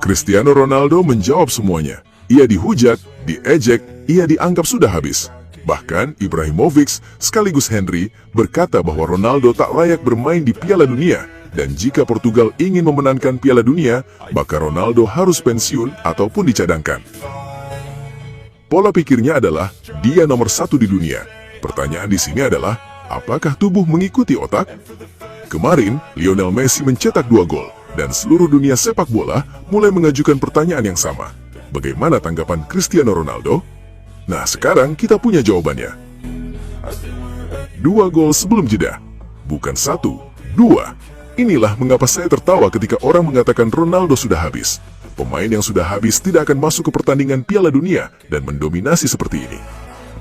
Cristiano Ronaldo menjawab semuanya. Ia dihujat, diejek, ia dianggap sudah habis. Bahkan Ibrahimovic sekaligus Henry berkata bahwa Ronaldo tak layak bermain di Piala Dunia, dan jika Portugal ingin memenangkan Piala Dunia, maka Ronaldo harus pensiun ataupun dicadangkan. Pola pikirnya adalah dia nomor 1 di dunia. Pertanyaan di sini adalah, apakah tubuh mengikuti otak? Kemarin, Lionel Messi mencetak 2 gol, dan seluruh dunia sepak bola mulai mengajukan pertanyaan yang sama. Bagaimana tanggapan Cristiano Ronaldo? Nah, sekarang kita punya jawabannya. 2 gol sebelum jeda. Bukan 1, 2. Inilah mengapa saya tertawa ketika orang mengatakan Ronaldo sudah habis. Pemain yang sudah habis tidak akan masuk ke pertandingan Piala Dunia dan mendominasi seperti ini.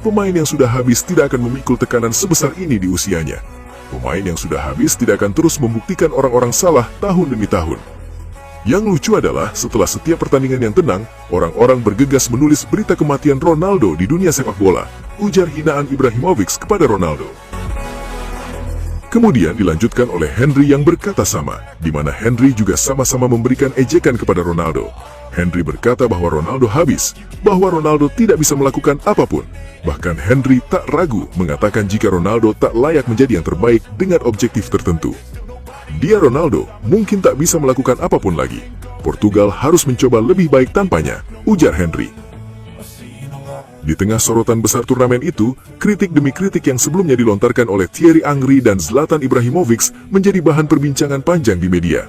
Pemain yang sudah habis tidak akan memikul tekanan sebesar ini di usianya. Pemain yang sudah habis tidak akan terus membuktikan orang-orang salah tahun demi tahun. Yang lucu adalah setelah setiap pertandingan yang tenang, orang-orang bergegas menulis berita kematian Ronaldo di dunia sepak bola, ujar hinaan Ibrahimovic kepada Ronaldo. Kemudian dilanjutkan oleh Henry yang berkata sama, di mana Henry juga sama-sama memberikan ejekan kepada Ronaldo. Henry berkata bahwa Ronaldo habis, bahwa Ronaldo tidak bisa melakukan apapun. Bahkan Henry tak ragu mengatakan jika Ronaldo tak layak menjadi yang terbaik dengan objektif tertentu. Dia Ronaldo mungkin tak bisa melakukan apapun lagi. Portugal harus mencoba lebih baik tanpanya, ujar Henry. Di tengah sorotan besar turnamen itu, kritik demi kritik yang sebelumnya dilontarkan oleh Thierry Henry dan Zlatan Ibrahimovic menjadi bahan perbincangan panjang di media.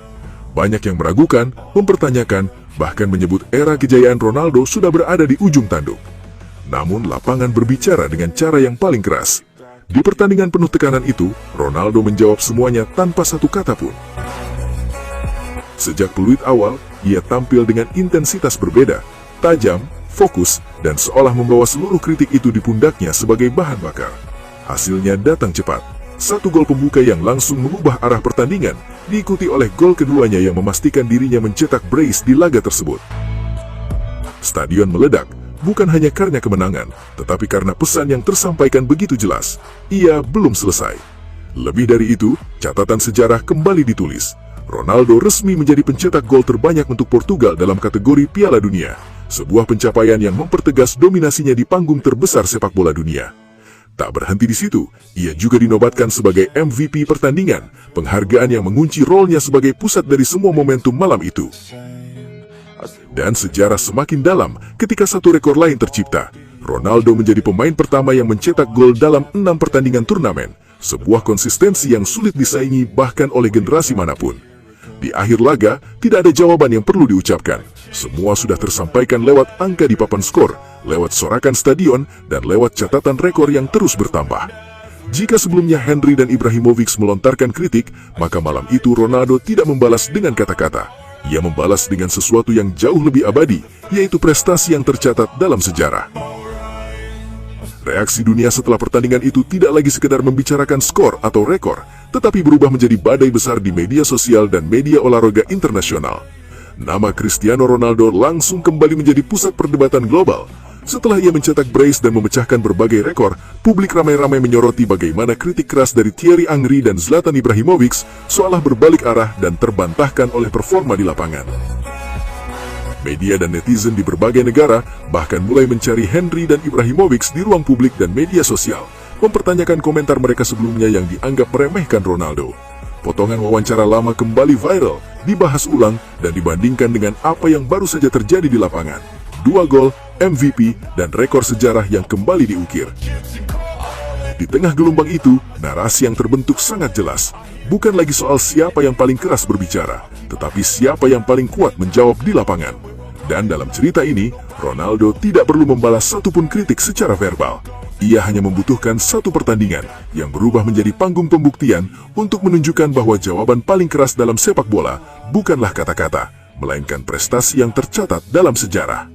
Banyak yang meragukan, mempertanyakan, bahkan menyebut era kejayaan Ronaldo sudah berada di ujung tanduk. Namun lapangan berbicara dengan cara yang paling keras. Di pertandingan penuh tekanan itu, Ronaldo menjawab semuanya tanpa satu kata pun. Sejak peluit awal, ia tampil dengan intensitas berbeda, tajam, fokus, dan seolah membawa seluruh kritik itu di pundaknya sebagai bahan bakar. Hasilnya datang cepat. 1 gol pembuka yang langsung mengubah arah pertandingan, diikuti oleh gol keduanya yang memastikan dirinya mencetak brace di laga tersebut. Stadion meledak, bukan hanya karena kemenangan, tetapi karena pesan yang tersampaikan begitu jelas. Ia belum selesai. Lebih dari itu, catatan sejarah kembali ditulis. Ronaldo resmi menjadi pencetak gol terbanyak untuk Portugal dalam kategori Piala Dunia. Sebuah pencapaian yang mempertegas dominasinya di panggung terbesar sepak bola dunia. Tak berhenti di situ, ia juga dinobatkan sebagai MVP pertandingan, penghargaan yang mengunci role-nya sebagai pusat dari semua momentum malam itu. Dan sejarah semakin dalam ketika satu rekor lain tercipta. Ronaldo menjadi pemain pertama yang mencetak gol dalam 6 pertandingan turnamen, sebuah konsistensi yang sulit disaingi bahkan oleh generasi manapun. Di akhir laga, tidak ada jawaban yang perlu diucapkan. Semua sudah tersampaikan lewat angka di papan skor, lewat sorakan stadion, dan lewat catatan rekor yang terus bertambah. Jika sebelumnya Henry dan Ibrahimovic melontarkan kritik, maka malam itu Ronaldo tidak membalas dengan kata-kata. Ia membalas dengan sesuatu yang jauh lebih abadi, yaitu prestasi yang tercatat dalam sejarah. Reaksi dunia setelah pertandingan itu tidak lagi sekedar membicarakan skor atau rekor, tetapi berubah menjadi badai besar di media sosial dan media olahraga internasional. Nama Cristiano Ronaldo langsung kembali menjadi pusat perdebatan global. Setelah ia mencetak brace dan memecahkan berbagai rekor, publik ramai-ramai menyoroti bagaimana kritik keras dari Thierry Henry dan Zlatan Ibrahimovic seolah berbalik arah dan terbantahkan oleh performa di lapangan. Media dan netizen di berbagai negara bahkan mulai mencari Henry dan Ibrahimovic di ruang publik dan media sosial, mempertanyakan komentar mereka sebelumnya yang dianggap meremehkan Ronaldo. Potongan wawancara lama kembali viral, dibahas ulang, dan dibandingkan dengan apa yang baru saja terjadi di lapangan. 2 gol, MVP, dan rekor sejarah yang kembali diukir. Di tengah gelombang itu, narasi yang terbentuk sangat jelas. Bukan lagi soal siapa yang paling keras berbicara, tetapi siapa yang paling kuat menjawab di lapangan. Dan dalam cerita ini, Ronaldo tidak perlu membalas satupun kritik secara verbal. Ia hanya membutuhkan satu pertandingan yang berubah menjadi panggung pembuktian untuk menunjukkan bahwa jawaban paling keras dalam sepak bola bukanlah kata-kata, melainkan prestasi yang tercatat dalam sejarah.